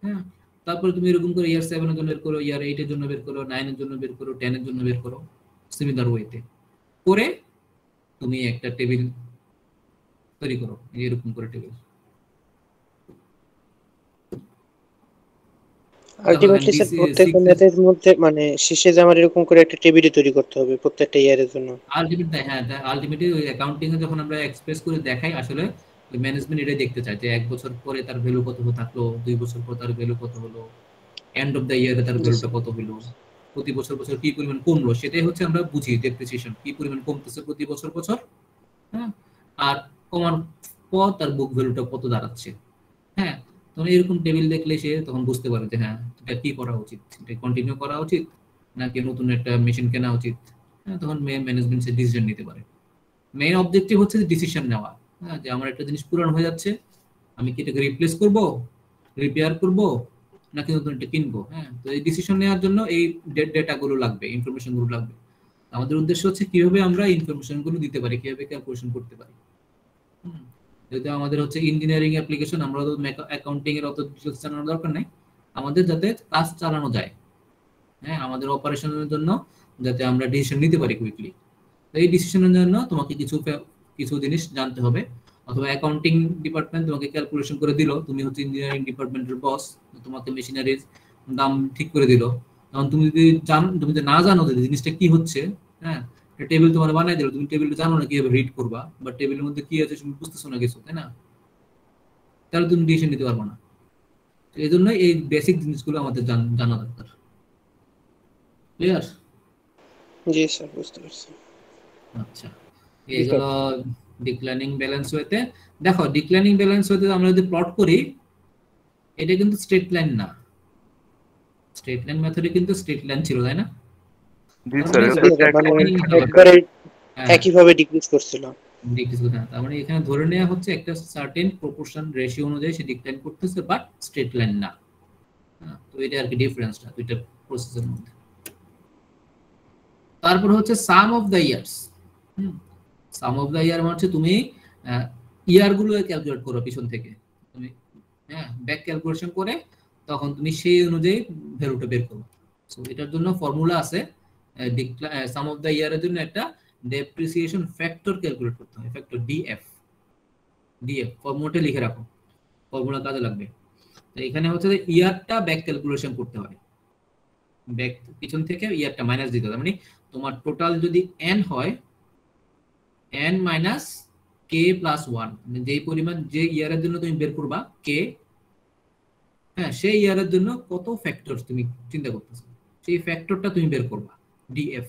হ্যাঁ, তারপরে তুমি এরকম করে ইয়ার 7 এর জন্য বের করো, ইয়ার 8 এর জন্য বের করো, 9 এর জন্য বের করো, 10 এর জন্য বের করো, সিমিলার ওয়েতে করে তুমি একটা টেবিল তৈরি করো, এরকম করে টেবিল। আলটিমেটলি স্যার প্রত্যেকটা ম্যাথের মধ্যে মানে শেষে যে আমার এরকম করে একটা টেবিল তৈরি করতে হবে প্রত্যেকটা ইয়ারের জন্য। আলটিমেটলি হ্যাঁ, আলটিমেটলি ওই অ্যাকাউন্টিং এ যখন আমরা এক্সপ্রেস করে দেখাই, আসলে ওই ম্যানেজমেন্ট এটাই দেখতে চায় যে 1 বছর পরে তার ভ্যালু কত থাকলো, 2 বছর পর তার ভ্যালু কত হলো, এন্ড অফ দ্য ইয়ারে তার ভ্যালুটা কত হলো, প্রতি বছর বছর কি পরিমাণ কমলো, সেটাই হচ্ছে আমরা বুঝি ডেপ্রিসিয়েশন কি পরিমাণ কমতেছে প্রতি বছর বছর। হ্যাঁ, আর কমার পর তার বুক ভ্যালুটা কত দাঁড়াচ্ছে। হ্যাঁ, তখন এরকম টেবিল দেখলে সে তখন বুঝতে পারে যে হ্যাঁ এটা কি করা উচিত, এটা কন্টিনিউ করা উচিত নাকি নতুন একটা মেশিন কেনা উচিত। হ্যাঁ, তখন ম্যানেজমেন্ট সে ডিসিশন নিতে পারে। মেইন অবজেক্টিভ হচ্ছে ডিসিশন নেওয়া, হ্যাঁ, যে আমার একটা জিনিস পুরানো হয়ে যাচ্ছে, আমি কি এটাকে রিপ্লেস করব, রিপেয়ার করব, নাকি নতুন একটা কিনবো। হ্যাঁ, তো এই ডিসিশন নেওয়ার জন্য এই ডেটাগুলো লাগবে, ইনফরমেশনগুলো লাগবে। আমাদের উদ্দেশ্য হচ্ছে কিভাবে আমরা ইনফরমেশনগুলো দিতে পারি, কিভাবে ক্যালকুলেশন করতে পারি। যদি আমাদের হচ্ছে ইঞ্জিনিয়ারিং অ্যাপ্লিকেশন, আমরা তো অ্যাকাউন্টিং এর অত ডিটেইলস জানার দরকার নাই, আমাদের যাতে কাজ চালানো যায়, হ্যাঁ, আমাদের অপারেশনের জন্য যাতে আমরা ডিসিশন নিতে পারি কুইকলি। তো এই ডিসিশনের জন্য তোমাকে কিছু জিনিস জানতে হবে। অথবা অ্যাকাউন্টিং ডিপার্টমেন্ট তোমাকে ক্যালকুলেশন করে দিল, তুমি হচ্ছে ইঞ্জিনিয়ারিং ডিপার্টমেন্টের বস, তোমাকে মেশিনারির দাম ঠিক করে দিল, তখন তুমি যদি না জানো যে জিনিসটা কি হচ্ছে, হ্যাঁ, টেবিল তোমার বানাই দিল, তুমি টেবিলটা জানো না কিভাবে রিড করবা, বা টেবিলের মধ্যে কি আছে তুমি বুঝতেছো না কিছু, তাই না? তাহলে তুমি ডিসিশন নিতে পারবে না। এই জন্য এই বেসিক জিনিসগুলো আমাদের জানা দরকার। ক্লিয়ার? জি স্যার, বুঝতে পারছি। আচ্ছা, এইগুলো ডিক্লাইনিং ব্যালেন্স ওয়েতে। দেখো ডিক্লাইনিং ব্যালেন্স ওয়েতে আমরা যদি প্লট করি, এটা কিন্তু স্ট্রেট লাইন না। স্ট্রেট লাইন মেথডে কিন্তু স্ট্রেট লাইন ছিল, তাই না? জি স্যার। একবারে একইভাবে ডিক্রিজ করছিল। তার মানে এখানে ধরে নেওয়া হচ্ছে একটা সার্টেন প্রপোর্শন রেশিও অনুযায়ী সে ডিক্লাইন করতেছে, বাট স্ট্রেট লাইন না। তো এটা আর কি ডিফারেন্সটা দুইটা প্রসেসের মধ্যে। তারপর হচ্ছে sum of the years. Sum of the year মানে হচ্ছে তুমি ইয়ার গুলো ক্যালকুলেট করো পিছন থেকে, তুমি হ্যাঁ ব্যাক ক্যালকুলেশন করে তখন তুমি সেই অনুযায়ী ভ্যালুটা বের করো। সো এটার জন্য ফর্মুলা আছে, সাম অফ দ্য ইয়ারের জন্য একটা ডেপ্রিসিয়েশন ফ্যাক্টর ক্যালকুলেট করতে হয়, ফ্যাক্টর ডিএফ। ফর্মুলাটা লিখে রাখো, ফর্মুলা কাজে লাগবে। তো এখানে হচ্ছে যে ইয়ারটা ব্যাক ক্যালকুলেশন করতে হয়, ব্যাক পিছন থেকে ইয়ারটা মাইনাস দিতে হবে। মানে তোমার টোটাল যদি n হয়, n মাইনাস k প্লাস 1, মানে যেই পরিমাণ যে ইয়ারের জন্য তুমি বের করবা k, হ্যাঁ, সেই ইয়ারের জন্য কত ফ্যাক্টর তুমি চিন্তা করতেছো, সেই ফ্যাক্টরটা তুমি বের করবা, ডিএফ।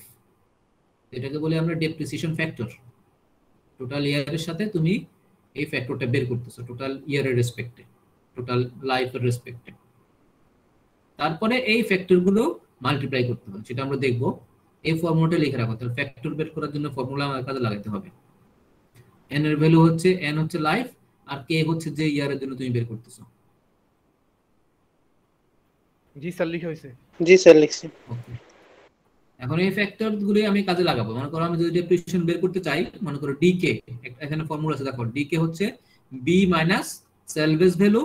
এটাকে বলে আমরা ডেপ্রিসিয়েশন ফ্যাক্টর। টোটাল ইয়ারের সাথে তুমি এই ফ্যাক্টরটা বের করতেছো, টোটাল ইয়ারের রেসপেক্টে, টোটাল লাইফের রেসপেক্টে। তারপরে এই ফ্যাক্টরগুলো মাল্টিপ্লাই করতে হবে, সেটা আমরা দেখবো। এই ফর্মুলাটা লিখে রাখো। তাহলে ফ্যাক্টর বের করার জন্য ফর্মুলা আমার কাজে লাগাতে হবে। n এর ভ্যালু হচ্ছে n হচ্ছে লাইফ আর k হচ্ছে যে ইয়ারের জন্য তুমি বের করতেছো। জি স্যার লিখে হয়েছে। জি স্যার লিখছি। ওকে, এখন এই ফ্যাক্টর গুলো আমি কাজে লাগাবো। মনে করো আমি যদি ডেপ্রিসিয়েশন বের করতে চাই, মনে করো ডিকে, এখানে ফর্মুলা আছে দেখো, ডিকে হচ্ছে B minus salvage value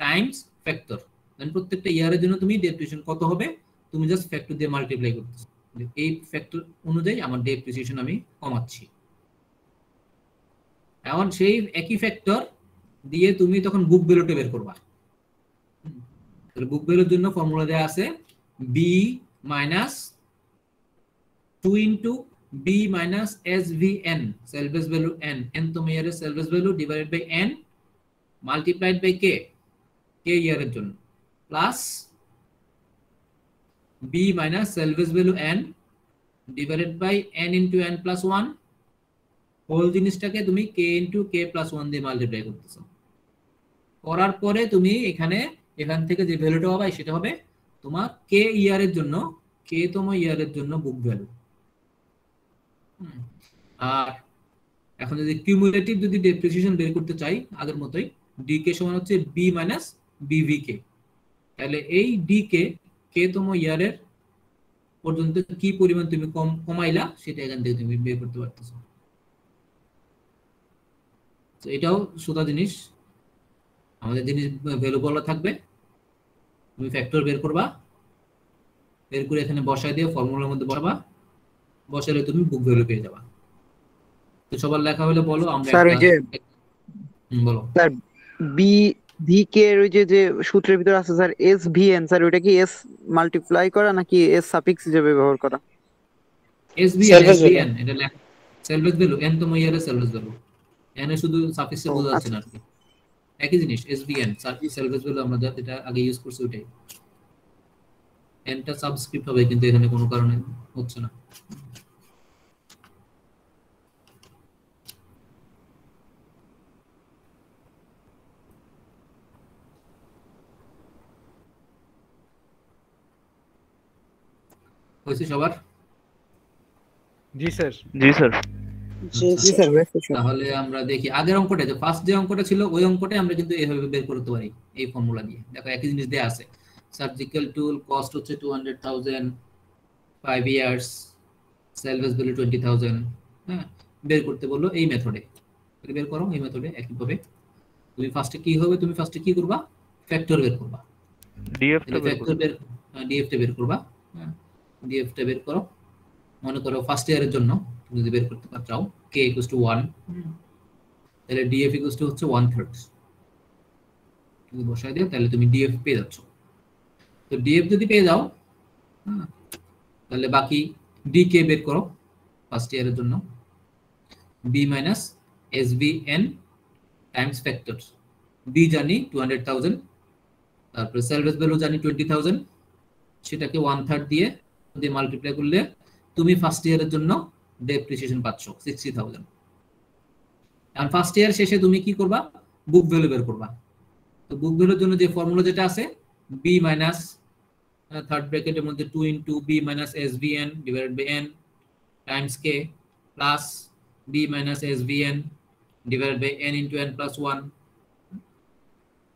times factor. Then প্রত্যেকটা ইয়ারের জন্য তুমি ডেপ্রিসিয়েশন কত হবে তুমি জাস্ট ফ্যাক্টর দিয়ে মাল্টিপ্লাই করতেছো, এই ফ্যাক্টর অনুযায়ী আমার ডেপ্রিসিয়েশন আমি কমাচ্ছি। এখন সেই একই ফ্যাক্টর দিয়ে তুমি তখন বুক ভ্যালুটা বের করবা। বুক ভ্যালুর জন্য ফর্মুলা দেয়া আছে B minus 2 into b minus svn, salvage value n, n তো মেয়ারের salvage value divided by n multiplied by k, k ইয়ারের জন্য, plus b minus salvage value n divided by n into n plus 1, whole জিনিসটাকে তুমি k into k plus 1 দিয়ে multiply করতেছো। করার পরে তুমি এখান থেকে যে ভ্যালুটা পাবে সেটা হবে তোমার k ইয়ারের জন্য, k তম ইয়ারের জন্য বুক ভ্যালু। আর এখন যদি কিউমুলেটিভ যদি ডেপ্রিসিয়েশন বের করতে চাই আগের মতোই, ডিকে সমান হচ্ছে বি মাইনাস বিভিকে, তাহলে এই ডিকে কে তম ইয়ারের পর্যন্ত কি পরিমাণ তুমি কমাইলা সেটা এখান থেকে তুমি বের করতে পারতেছো। তো এটাও সোজা জিনিস, আমাদের জিনিস ভ্যালু বলা থাকবে, তুমি ফ্যাক্টর বের করবা, বের করে এখানে বসায় দিয়ে ফর্মুলার মধ্যে বসাবা, বসালে তুমি বুক ভ্যালু পেয়ে যাবা। তো সবার লেখা হলে বলো আমরা স্যার ওই যে বলো স্যার বি ভি কে এর ওই যে সূত্রের ভিতর আছে sir S V N, sir ওইটা কি এস মাল্টিপ্লাই করা নাকি এস সাফিক্স হিসেবে ব্যবহার করা? এসভিএন এটা লেখা সেলভেজ ভ্যালু, এন তো ইয়ারের সেলভেজ ভ্যালু, এন এ শুধু সাফিক্সে বোঝা যাচ্ছে না আর কি, একই জিনিস এসভিএন সেলভেজ ভ্যালু আমরা যেটা আগে ইউজ করছি ওটাই। এনটা সাবস্ক্রিপ্ট হবে কিন্তু এখানে কোনো কারণে হচ্ছে না। হয়েছে সবার? জি স্যার। জি স্যার। জি জি স্যার। স্যার তাহলে আমরা দেখি আগের অঙ্কটা, যে ফার্স্ট যে অঙ্কটা ছিল ওই অঙ্কটাই আমরা কিন্তু এইভাবে বের করতে পারি এই ফর্মুলা দিয়ে। দেখো একই জিনিস দেয়া আছে, সার্জিক্যাল টুল কস্ট হচ্ছে 200,000, 5 ইয়ার্স, সেলভেজ ভ্যালু 20,000। হ্যাঁ, বের করতে বললো এই মেথডে, বের করো এই মেথডে একইভাবে। তুমি ফার্স্টে কি হবে, তুমি ফার্স্টে কি করবা, ফ্যাক্টর বের করবা, ডিএফ টা বের ফ্যাক্টর বের, ডিএফ টা বের করবা। হ্যাঁ, ডিএফ টা বের করো। মনে করো ফার্স্ট ইয়ারের জন্য তুমি যদি বের করতে চাও k = 1, তাহলে df হচ্ছে 1/3 তুমি বসায় দিও, তাহলে তুমি df পেয়ে যাচ্ছ। তো df যদি পেয়ে যাও, তাহলে বাকি dk বের করো ফার্স্ট ইয়ারের জন্য, b minus svn Times factor, b জানি 200,000, তারপরে সেলভেজ ভ্যালু জানি 20,000, সেটাকে 1/3 দিয়ে মাল্টিপ্লাই করলে তুমি ফার্স্ট ইয়ারের জন্য ডেপ্রিসিয়েশন পাচ্ছ 60,000। আর ফার্স্ট ইয়ার শেষে তুমি কি করবা, বুক ভ্যালু বের করবা। তো বুক ভ্যালুর জন্য যে ফর্মুলা যেটা আছে b মাইনাস থার্ড ব্র্যাকেটের মধ্যে 2 into b minus svn divided by n times k plus b minus svn divided by n into n plus 1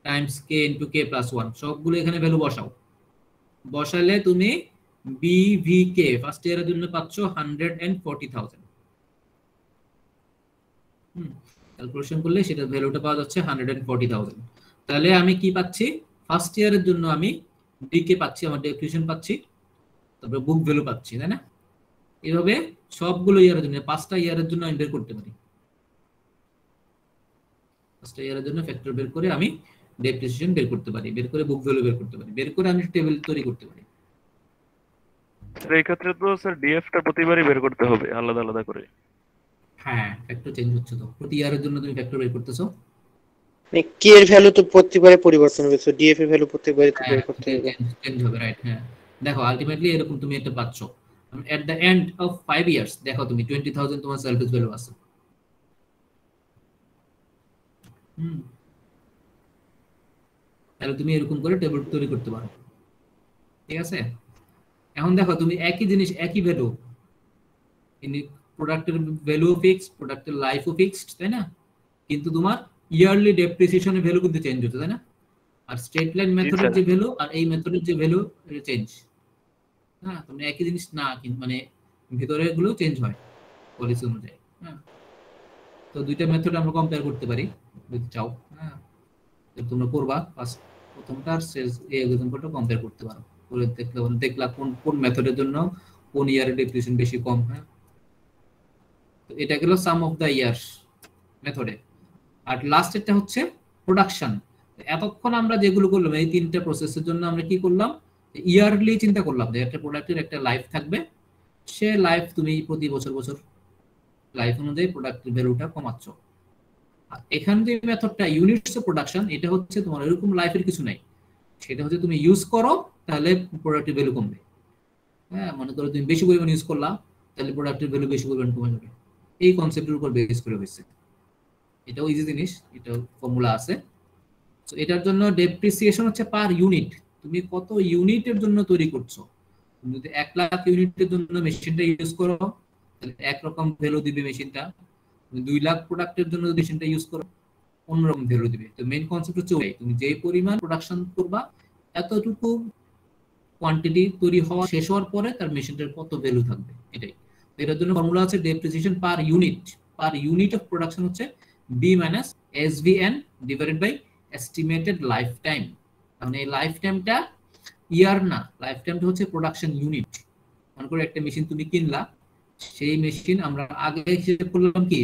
times k into k plus 1, সবগুলো এখানে ভ্যালু বসাও। বসালে তুমি BVK ফার্স্ট ইয়ারের জন্য পাচ্ছ 140,000। ক্যালকুলেশন করলে সেটা ভ্যালুটা পাওয়া যাচ্ছে 140,000। তাহলে আমি কি পাচ্ছি, ফার্স্ট ইয়ারের জন্য আমি ডিকে পাচ্ছি, আমার ডেপ্রিসিয়েশন পাচ্ছি, তারপরে বুক ভ্যালু পাচ্ছি, তাই না? এইভাবে সবগুলো ইয়ারের জন্য, 5টা ইয়ারের জন্য আমি বের করতে পারি। 5টা ইয়ারের জন্য ফ্যাক্টর বের করে আমি ডেপ্রিসিয়েশন বের করতে পারি, বের করে বুক ভ্যালু বের করতে পারি, বের করে আমি টেবিল তৈরি করতে পারি। স্যার এই ক্ষেত্রে তো স্যার ডিএফ টা প্রতিবারই বের করতে হবে আলাদা আলাদা করে। হ্যাঁ, ফ্যাক্টর চেঞ্জ হচ্ছে তো, প্রতি ইয়ারের জন্য তুমি ফ্যাক্টর বের করতেছো, মানে k এর ভ্যালু তো প্রত্যেকবারে পরিবর্তন হবে, সো df এর ভ্যালু প্রত্যেকবারে তো বের করতে হবে। চেঞ্জ হবে, রাইট? হ্যাঁ, দেখো আলটিমেটলি এরকম তুমি একটা পাচ্ছ এট দ্য এন্ড অফ 5 ইয়ার্স। দেখো তুমি 20,000 তোমার সেলভেজ ভ্যালু আছে। তাহলে তুমি এরকম করে টেবিল তৈরি করতে পারো, ঠিক আছে? এখন দেখো তুমি একই জিনিস একই ভ্যালু প্রোডাক্টের ভ্যালু ফিক্সড, প্রোডাক্টের লাইফও ফিক্সড, তাই না? কিন্তু তোমার ইয়ারলি ডেপ্রিসিয়েশনের ভ্যালু কিন্তু চেঞ্জ হচ্ছে, তাই না? আর স্ট্রেট লাইন মেথডের যে ভ্যালু আর এই মেথডের যে ভ্যালু এটা চেঞ্জ। হ্যাঁ, তোমরা একই জিনিস না, কিন্তু মানে ভিতরে গুলো চেঞ্জ হয় পলিসি অনুযায়ী। হ্যাঁ, তো দুইটা মেথড আমরা কম্পেয়ার করতে পারি যদি চাও। হ্যাঁ, তো তোমরা করবা ফার্স্ট প্রথমটা আর এই এক্সাম্পলটা কম্পেয়ার করতে পারো, করে দেখলা কোন কোন মেথডের জন্য কোন ইয়ারের ডেপ্রিসিয়েশন বেশি কম। হ্যাঁ, তো এটা গেল সাম অফ দা ইয়ার্স মেথডে। আর লাস্ট একটা হচ্ছে প্রোডাকশন। এতক্ষণ আমরা যেগুলো করলাম এই তিনটা প্রসেসের জন্য আমরা কি করলাম, ইয়ারলি চিন্তা করলাম যে একটা প্রোডাক্টের একটা লাইফ থাকবে, সে লাইফ তুমি প্রতি বছর বছর লাইফ অনুযায়ী প্রোডাক্টের ভ্যালুটা কমাচ্ছ। আর এখানে যে মেথডটা ইউনিটস অফ প্রোডাকশন, এটা হচ্ছে তোমার এরকম লাইফের কিছু নাই, সেটা হচ্ছে তুমি ইউজ করো তাহলে প্রোডাক্টের ভ্যালু কমবে। হ্যাঁ, মনে করো তুমি বেশি পরিমাণ ইউজ করলা তাহলে প্রোডাক্টের ভ্যালু বেশি পরিমাণ কমে যাবে। এই কনসেপ্টের উপর বেস করে হয়েছে। এটাও ইজি জিনিস, এটা ফর্মুলা আছে। তো এটার জন্য ডেপ্রিসিয়েশন হচ্ছে পার ইউনিট, তুমি কত ইউনিটের জন্য তৈরি করছো। তুমি যদি 1 লাখ ইউনিটের জন্য মেশিনটা ইউজ করো তাহলে একরকম ভ্যালু দিবে মেশিনটা। তুমি 2 লাখ প্রোডাক্টের জন্য যদি মেশিনটা ইউজ করো অন্যরকম ভ্যালু দিবে। তো মেইন কনসেপ্ট হচ্ছে ওই, তুমি যে পরিমাণ প্রোডাকশন করবা এতটুকু কোয়ান্টিটি তৈরি হওয়া শেষ হওয়ার পরে তার মেশিনটার কত ভ্যালু থাকবে, এটাই। এটার জন্য ফর্মুলা আছে depreciation per unit of production হচ্ছে B minus SVN divided by estimated lifetime। মানে এই লাইফ টাইমটা ইয়ার না, লাইফ টাইমটা হচ্ছে প্রোডাকশন ইউনিট। মনে করো একটা মেশিন তুমি কিনলা, সেই মেশিন আমরা আগে হিসেব করলাম কি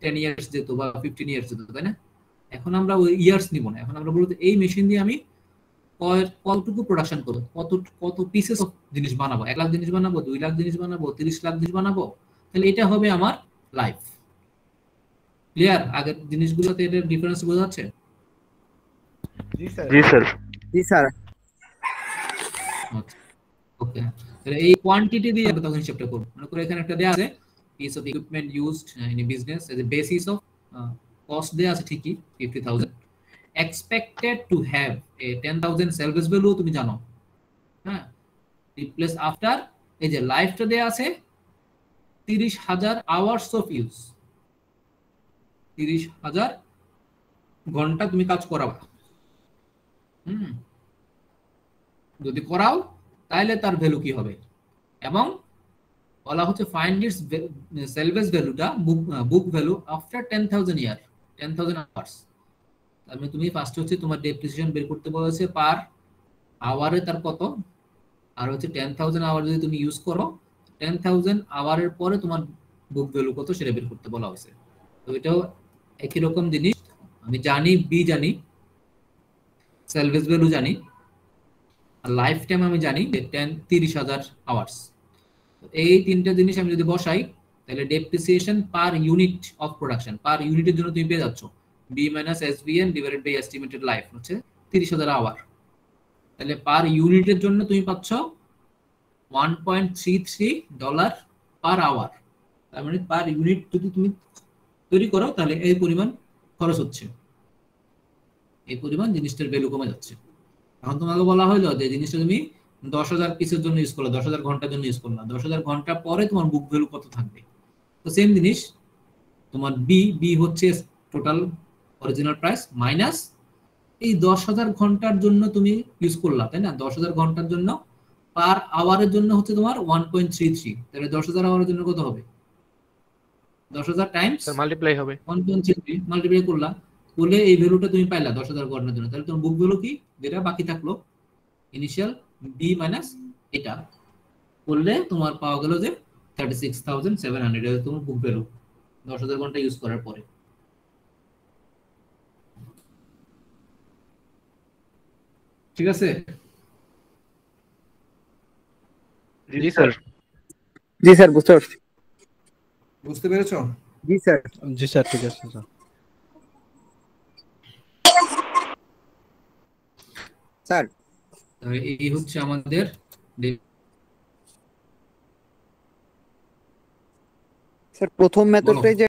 10 ইয়ার্স যেত বা 15 ইয়ার্স যেত, তাই না? এখন আমরা ওই ইয়ার্স নিব না, এখন আমরা বলবো এই মেশিন দিয়ে আমি কতটুকু প্রোডাকশন করবো, কত পিসেস অফ জিনিস বানাবো, 1 লাখ জিনিস বানাবো, 2 লাখ জিনিস বানাবো, 30 লাখ জিনিস বানাবো, তাহলে এটা হবে আমার লাইফ। ক্লিয়ার? আগের জিনিসগুলোতে এর ডিফারেন্স বোঝা যাচ্ছে? জি স্যার। জি স্যার। জি স্যার। ওকে, তাহলে এই কোয়ান্টিটি দিয়ে আমরা তখন হিসাবটা করব। মনে করো এখানে একটা দেয়া আছে piece of equipment used in a business as a basis of cost দেয়া আছে ঠিকই 50,000, expected to have a 10,000 salvage value, তুমি জানো। হ্যাঁ, রিপ্লেস আফটার এই যে লাইফটা দেয়া আছে 30,000 আওয়ার্স অফ ইউজ, 30,000 ঘন্টা তুমি কাজ করাবা। যদি করাও তাহলে তার ভ্যালু কি হবে, এবং বলা হচ্ছে ফাইন্ড ইটস সেলভেজ ভ্যালুটা বুক ভ্যালু আফটার 10,000 ইয়ার 10,000 আওয়ার্স। তার মানে তুমি ফার্স্ট হচ্ছে তোমার ডেপ্রিসিয়েশন বের করতে বলেছে পার আওয়ারে তার কত, আর হচ্ছে 10,000 আওয়ার যদি তুমি ইউজ করো 10,000 আওয়ারের পরে তোমার বুক ভ্যালু কত সেটা বের করতে বলা হয়েছে। তো এটাও একই রকম জিনিস। আমি জানি বি জানি, সেলভেজ ভ্যালু জানি, আর লাইফ টাইম আমি জানি যে 30,000 আওয়ার্স। এই তিনটা জিনিস আমি যদি বসাই তাহলে depreciation per unit of production, per ইউনিটের জন্য তুমি পেয়ে যাচ্ছ B minus SVN divided by estimated life হচ্ছে 30,000 আওয়ার। তাহলে পার ইউনিটের জন্য তুমি পাচ্ছ $1.33 পার আওয়ার। তার মানে পার ইউনিট যদি তুমি তৈরি করো তাহলে এই পরিমাণ খরচ হচ্ছে, এই পরিমাণ জিনিসটার ভ্যালু কমে যাচ্ছে। এখন তোমাকে বলা হলো যে জিনিসটা তুমি 10,000 পিসের জন্য ইউজ করলা, 10,000 ঘন্টার জন্য ইউজ করলা, 10,000 ঘন্টা পরে তোমার বুক ভ্যালু কত থাকবে। তো সেম জিনিস তোমার বি হচ্ছে টোটাল অরিজিনাল প্রাইস মাইনাস এই 10,000 ঘন্টার জন্য তুমি ইউজ করলা, তাই না? 10,000 ঘন্টার জন্য পার আওয়ারের জন্য হচ্ছে তোমার 1.33, তাহলে 10,000 আওয়ারের জন্য কত হবে? 10,000 টাইমস মাল্টিপ্লাই হবে 1.33 মাল্টিপ্লাই করলা, করলে এই ভ্যালুটা তুমি পাইলা 10,000 ঘন্টার জন্য। তাহলে তোমার বুক ভ্যালু কি যেটা বাকি থাকলো ইনিশিয়াল বি মাইনাস এটা করলে তোমার পাওয়া গেল যে 36,700, এটা তোমার বুক ভ্যালু 10,000 ঘন্টা ইউজ করার পরে। ঠিক আছে? জি স্যার। জি স্যার, বুঝতে পারছি। বুঝতে পেরেছো? জি স্যার। জি স্যার, ঠিক আছে স্যার। স্যার এই হচ্ছে আমাদের স্যার প্রথম মেথডটাই যে